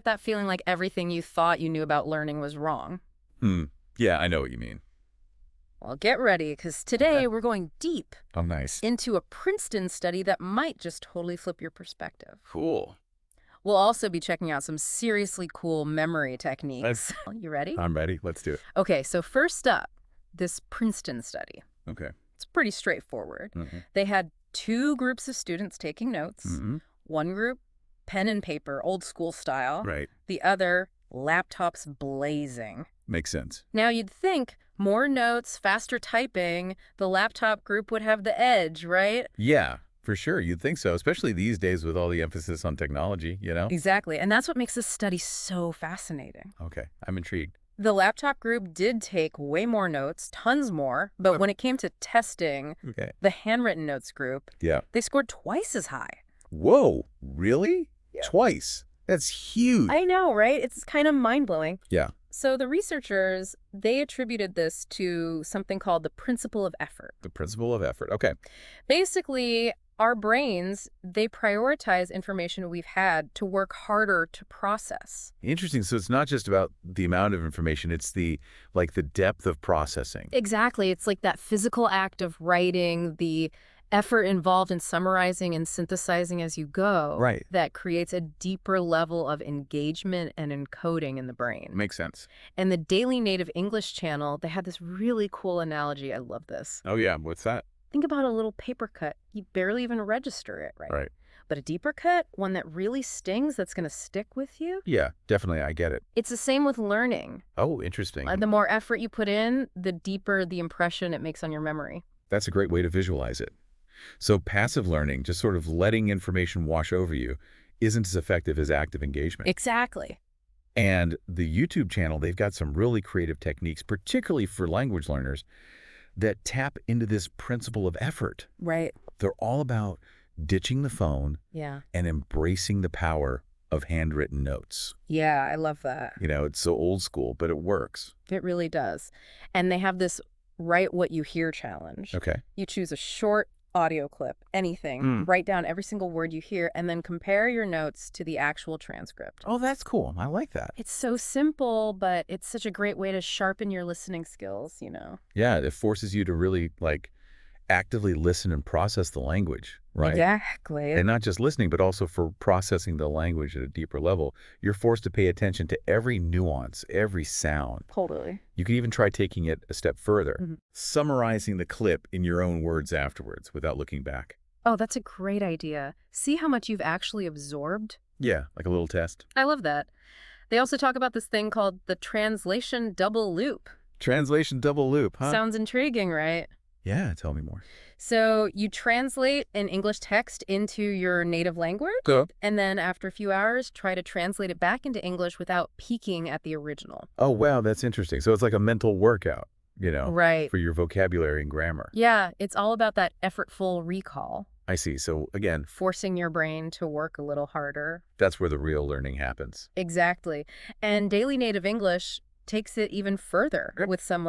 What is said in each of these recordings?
that feeling like everything you thought you knew about learning was wrong? Hmm. Yeah, I know what you mean. Well, get ready, because Okay. today we're going deep Oh, nice. into a Princeton study that might just totally flip your perspective. Cool. We'll also be checking out some seriously cool memory I'm, techniques. You ready? I'm ready. Let's do it. Okay, so first up, this Princeton study. Okay. It's pretty straightforward. Mm-hmm. They had two groups of students taking notes. Mm-hmm. One group, pen and paper, old school style. Right. The other, laptops blazing. Makes sense. Now you'd think more notes, faster typing, the laptop group would have the edge, right? Yeah, for sure. You'd think so, especially these days with all the emphasis on technology, you know? Exactly. And that's what makes this study so fascinating. Okay. I'm intrigued. The laptop group did take way more notes, tons more, but when it came to testing, Okay. the handwritten notes group, Yeah. they scored twice as high. Whoa. Really? Yeah. Twice. That's huge. I know, right? It's kind of mind-blowing. Yeah. So the researchers, they attributed this to something called the principle of effort. The principle of effort. Okay. Basically, our brains, they prioritize information we've had to work harder to process. Interesting. So it's not just about the amount of information, it's the depth of processing. Exactly. It's like that physical act of writing, the effort involved in summarizing and synthesizing as you go. Right. That creates a deeper level of engagement and encoding in the brain. Makes sense. And the Daily Native English channel, they had this really cool analogy. I love this. Oh, yeah. What's that? Think about a little paper cut. You barely even register it, right? Right. But a deeper cut, one that really stings, that's going to stick with you, Yeah, definitely. I get it. it's the same with learning. Oh, interesting. The more effort you put in, the deeper the impression it makes on your memory. That's a great way to visualize it. So passive learning, just sort of letting information wash over you, isn't as effective as active engagement. Exactly. And the YouTube channel, they've got some really creative techniques, particularly for language learners, that tap into this principle of effort. Right. They're all about ditching the phone Yeah. and embracing the power of handwritten notes. Yeah, I love that. You know, it's so old school, but it works. It really does. And they have this write what you hear challenge. Okay. You choose a short audio clip, anything, write down every single word you hear, and then compare your notes to the actual transcript. Oh, that's cool. I like that. It's so simple, but it's such a great way to sharpen your listening skills, you know? Yeah, it forces you to really, actively listen and process the language, right? Exactly. And not just listening, but also for processing the language at a deeper level. You're forced to pay attention to every nuance, every sound. Totally. You could even try taking it a step further, Mhm. summarizing the clip in your own words afterwards without looking back. Oh, that's a great idea. See how much you've actually absorbed? Yeah, like a little test. I love that. They also talk about this thing called the translation double loop. Translation double loop, huh? Sounds intriguing, right? Yeah, tell me more. So you translate an English text into your native language, Go. and then after a few hours, try to translate it back into English without peeking at the original. Oh, wow, that's interesting. So it's like a mental workout, Right. for your vocabulary and grammar. Yeah, it's all about that effortful recall, I see. So again, forcing your brain to work a little harder. that's where the real learning happens. Exactly. And Daily Native English takes it even further with some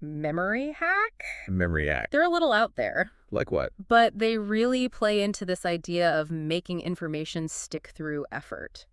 memory hack. Memory act. They're a little out there, Like what? but they really play into this idea of making information stick through effort.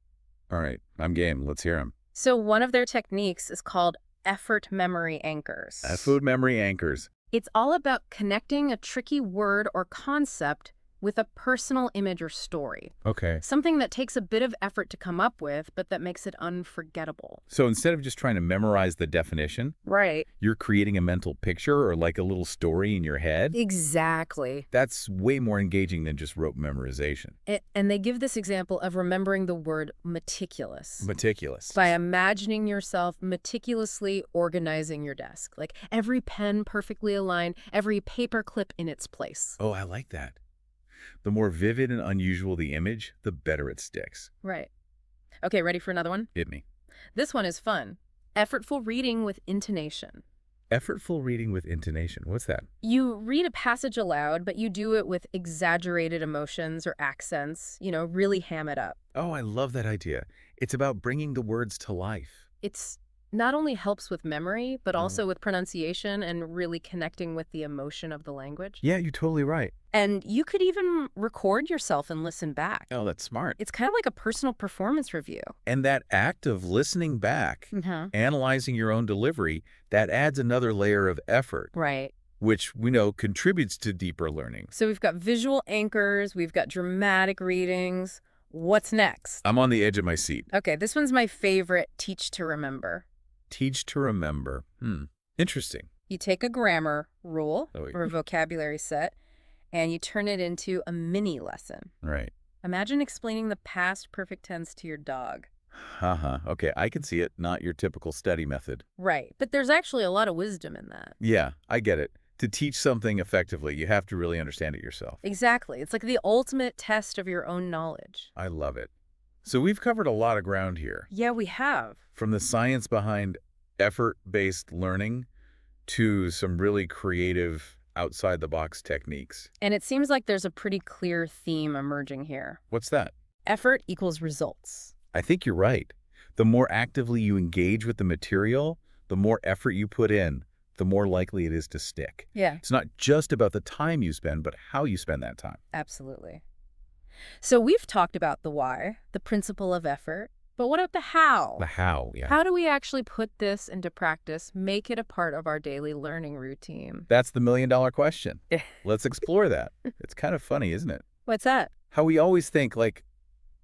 All right, I'm game. Let's hear them. So one of their techniques is called effort memory anchors. Food memory anchors. It's all about connecting a tricky word or concept with a personal image or story. Okay. Something that takes a bit of effort to come up with, but that makes it unforgettable. So instead of just trying to memorize the definition, Right. you're creating a mental picture or like a little story in your head. Exactly. That's way more engaging than just rote memorization. And they give this example of remembering the word meticulous. Meticulous. By imagining yourself meticulously organizing your desk. Like every pen perfectly aligned, every paper clip in its place. Oh, I like that. The more vivid and unusual the image, the better it sticks. Right. Okay, ready for another one? Hit me. This one is fun. Effortful reading with intonation. Effortful reading with intonation. What's that? You read a passage aloud, but you do it with exaggerated emotions or accents, really ham it up. Oh, I love that idea. It's about bringing the words to life. It's not only helps with memory, but also with pronunciation and really connecting with the emotion of the language. Yeah, you're totally right. And you could even record yourself and listen back. Oh, that's smart. It's kind of like a personal performance review. And that act of listening back, analyzing your own delivery, that adds another layer of effort, Right. which we know contributes to deeper learning. So we've got visual anchors, we've got dramatic readings. What's next? I'm on the edge of my seat. Okay, this one's my favorite, teach to remember. Teach to remember. Interesting. You take a grammar rule Oh, or a vocabulary set, and you turn it into a mini lesson. Right. Imagine explaining the past perfect tense to your dog. Okay, I can see it. Not your typical study method. Right, but there's actually a lot of wisdom in that. Yeah, I get it. To teach something effectively, you have to really understand it yourself. Exactly. It's like the ultimate test of your own knowledge. I love it. So we've covered a lot of ground here. Yeah, we have. From the science behind effort-based learning to some really creative outside-the-box techniques. And it seems like there's a pretty clear theme emerging here. What's that? Effort equals results. I think you're right. The more actively you engage with the material, the more effort you put in, the more likely it is to stick. Yeah, It's not just about the time you spend, but how you spend that time. absolutely. So we've talked about the why, the principle of effort, but what about the how? The how, yeah. How do we actually put this into practice, make it a part of our daily learning routine? That's the million-dollar question. Let's explore that. It's kind of funny, isn't it? What's that? How we always think, like,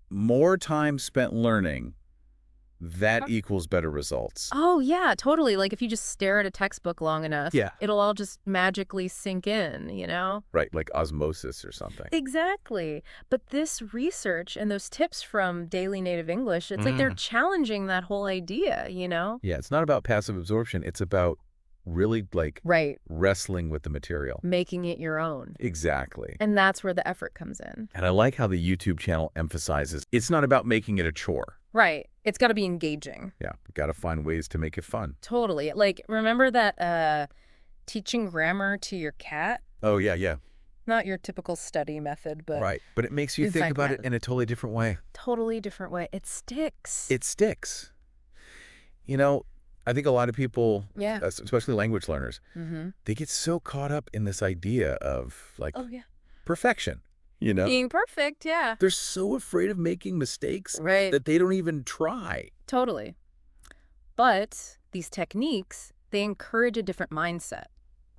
more time spent learning, that equals better results. Oh, yeah, totally. Like if you just stare at a textbook long enough, Yeah. it'll all just magically sink in, you know? Right, like osmosis or something. Exactly. But this research and those tips from Daily Native English, it's like they're challenging that whole idea, you know? Yeah, it's not about passive absorption. It's about really, like, Right. wrestling with the material. Making it your own. Exactly. And that's where the effort comes in. And I like how the YouTube channel emphasizes it's not about making it a chore. Right. It's got to be engaging. Yeah, got to find ways to make it fun. Totally. Like, remember that teaching grammar to your cat? Oh, yeah. Not your typical study method, but Right. But it makes you It's think like about that. it in a totally different way. totally different way. It sticks. It sticks. You know, I think a lot of people, Yeah. especially language learners, they get so caught up in this idea of, like, Oh, yeah. perfection, you know? Being perfect, yeah. They're so afraid of making mistakes Right. that they don't even try. Totally. But these techniques, they encourage a different mindset.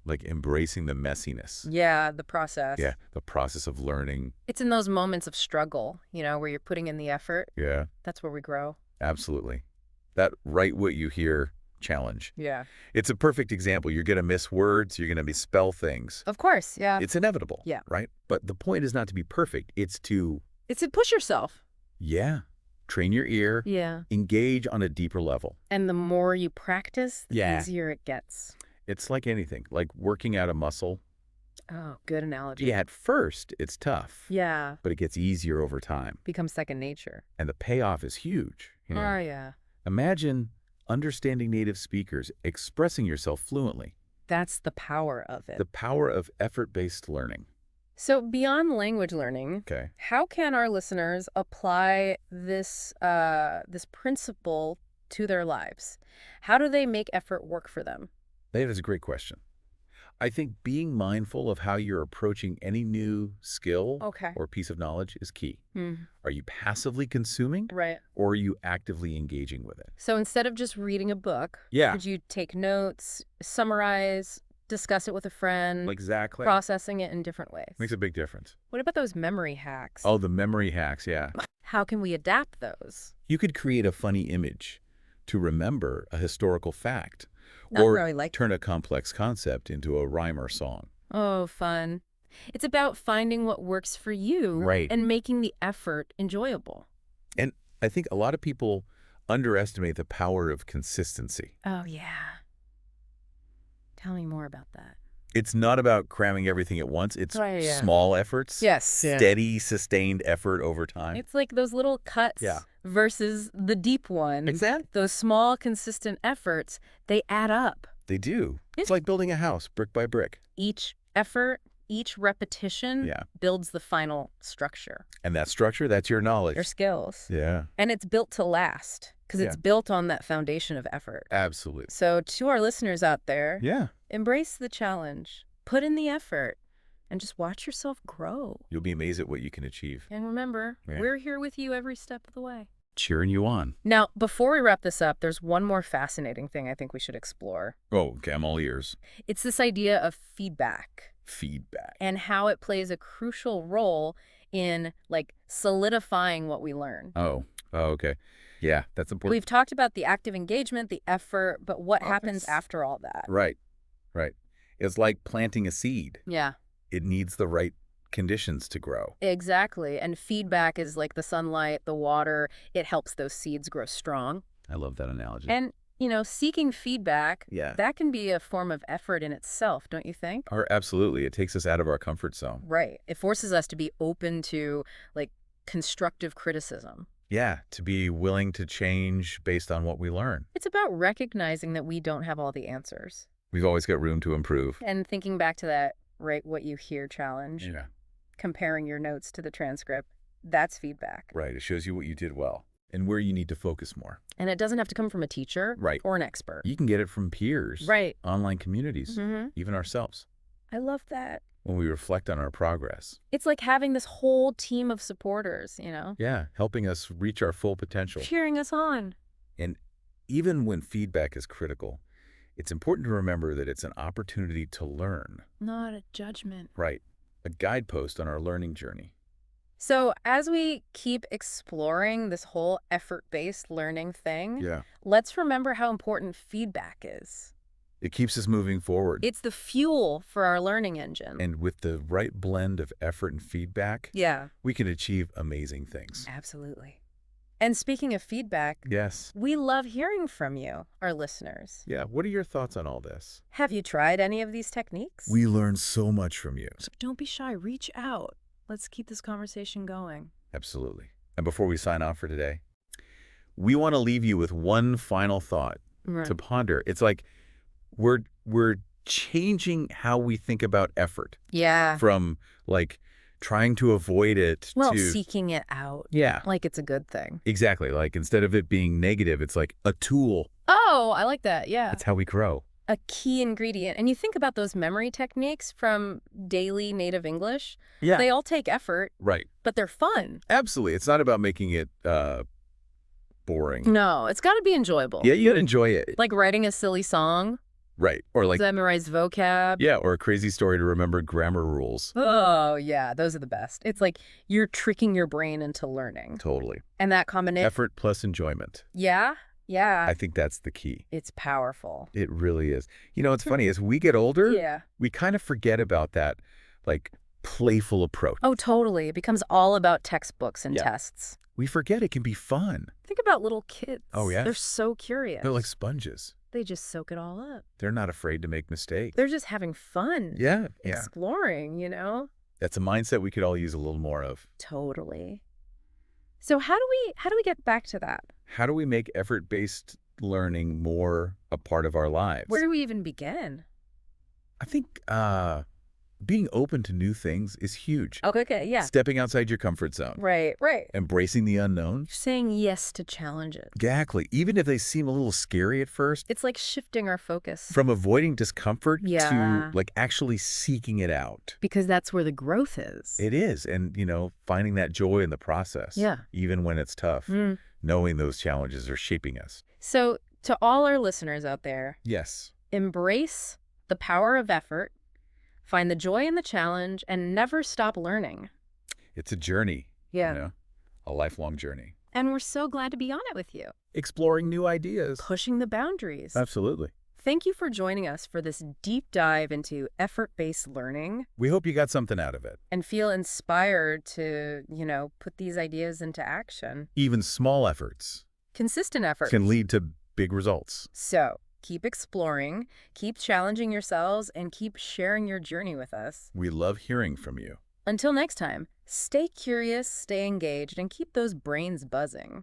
Like embracing the messiness. Yeah, the process. Yeah, the process of learning. It's in those moments of struggle, you know, where you're putting in the effort. Yeah, That's where we grow. absolutely. That write what you hear challenge. Yeah. It's a perfect example. You're going to miss words. You're going to misspell things. Of course, yeah. It's inevitable. Yeah. Right? But the point is not to be perfect. It's to, It's to push yourself. train your ear, Yeah. engage on a deeper level. And the more you practice, the Yeah. easier it gets. It's like anything, like working out a muscle. Oh, good analogy. Yeah, at first, it's tough. Yeah. But it gets easier over time. Becomes second nature. And the payoff is huge. You know? Oh, yeah. Imagine understanding native speakers, expressing yourself fluently. That's the power of it. The power of effort-based learning. So beyond language learning, Okay. how can our listeners apply this this principle to their lives? How do they make effort work for them? That is a great question. I think being mindful of how you're approaching any new skill Okay. or piece of knowledge is key. Hmm. Are you passively consuming Right. or are you actively engaging with it? So instead of just reading a book, Yeah. could you take notes, summarize, discuss it with a friend, Exactly. processing it in different ways? Makes a big difference. What about those memory hacks? Oh, the memory hacks, yeah. How can we adapt those? You could create a funny image to remember a historical fact Not or really like- turn a complex concept into a rhyme or song. Oh, fun. It's about finding what works for you Right. and making the effort enjoyable. And I think a lot of people underestimate the power of consistency. Oh, yeah. Tell me more about that. It's not about cramming everything at once. It's Right, yeah. small efforts. Yes. Steady, sustained effort over time. It's like those little cuts Yeah. versus the deep one. Exactly. Those small, consistent efforts, they add up. They do. It's like building a house brick by brick. Each effort each repetition Yeah. builds the final structure, And that structure, that's your knowledge. your skills. Yeah. And it's built to last because Yeah. it's built on that foundation of effort. Absolutely. So to our listeners out there, Yeah. embrace the challenge, put in the effort, and just watch yourself grow. You'll be amazed at what you can achieve. And remember, Yeah. we're here with you every step of the way. Cheering you on. Now, before we wrap this up, there's one more fascinating thing I think we should explore. Oh, okay, I'm all ears. It's this idea of feedback Feedback. and how it plays a crucial role in, like, solidifying what we learn. Oh, okay. Yeah, that's important. We've talked about the active engagement, the effort, but what happens that's- after all that? Right. It's like planting a seed. Yeah, It needs the right conditions to grow. exactly. And feedback is like the sunlight, the water. It helps those seeds grow strong. I love that analogy. And, seeking feedback, yeah. that can be a form of effort in itself, don't you think? Absolutely. It takes us out of our comfort zone. Right. It forces us to be open to, like, constructive criticism. Yeah, to be willing to change based on what we learn. It's about recognizing that we don't have all the answers. We've always got room to improve. And thinking back to that, right, what you hear challenge, Yeah. comparing your notes to the transcript, that's feedback. Right. It shows you what you did well and where you need to focus more. And it doesn't have to come from a teacher Right. or an expert. You can get it from peers, Right. online communities, Mm-hmm. even ourselves, I love that. when we reflect on our progress. It's like having this whole team of supporters, Yeah, helping us reach our full potential. cheering us on. And even when feedback is critical, it's important to remember that it's an opportunity to learn. Not a judgment. Right. A guidepost on our learning journey. So as we keep exploring this whole effort-based learning thing, Yeah. let's remember how important feedback is. It keeps us moving forward. It's the fuel for our learning engine. And with the right blend of effort and feedback, Yeah, we can achieve amazing things. absolutely. And speaking of feedback, Yes. we love hearing from you, our listeners. Yeah. What are your thoughts on all this? Have you tried any of these techniques? We learn so much from you. So don't be shy. Reach out. Let's keep this conversation going. Absolutely. And before we sign off for today, we want to leave you with one final thought Right. to ponder. It's like we're changing how we think about effort Yeah. from like trying to avoid it Well, to seeking it out. yeah, Like it's a good thing. exactly. Like instead of it being negative, it's like a tool. Oh, I like that. Yeah. That's how we grow. A key ingredient. And you think about those memory techniques from daily native English. Yeah. They all take effort, Right. but they're fun. Absolutely. It's not about making it boring. No, it's got to be enjoyable. Yeah, you gotta enjoy it. Like writing a silly song, Right. Or like memorize vocab. yeah, or a crazy story to remember grammar rules. Oh, yeah, those are the best. It's like you're tricking your brain into learning. Totally. And that combination. Effort plus enjoyment. Yeah, I think that's the key. it's powerful. It really is. It's funny, as we get older, Yeah. we kind of forget about that, like, playful approach. Oh, totally. It becomes all about textbooks and Yeah. tests. We forget it can be fun. Think about little kids. Oh, yeah? They're so curious. They're like sponges. They just soak it all up. They're not afraid to make mistakes. They're just having fun. Yeah. Exploring, That's a mindset we could all use a little more of. Totally. So how do we get back to that? How do we make effort-based learning more a part of our lives? Where do we even begin? I think being open to new things is huge. Okay, yeah. Stepping outside your comfort zone. Right. Embracing the unknown. Saying yes to challenges. Exactly. Even if they seem a little scary at first, It's like shifting our focus. from avoiding discomfort Yeah. to like actually seeking it out. Because that's where the growth is. It is. And, finding that joy in the process. Yeah. Even when it's tough, Mm. knowing those challenges are shaping us. So to all our listeners out there, Yes. embrace the power of effort, find the joy in the challenge, and never stop learning. It's a journey. A lifelong journey. And we're so glad to be on it with you, Exploring new ideas. pushing the boundaries. Absolutely. Thank you for joining us for this deep dive into effort-based learning We hope you got something out of it. and feel inspired to, put these ideas into action. Even small efforts Consistent effort. can lead to big results. So keep exploring, keep challenging yourselves, and keep sharing your journey with us. We love hearing from you. Until next time, stay curious, stay engaged, and keep those brains buzzing.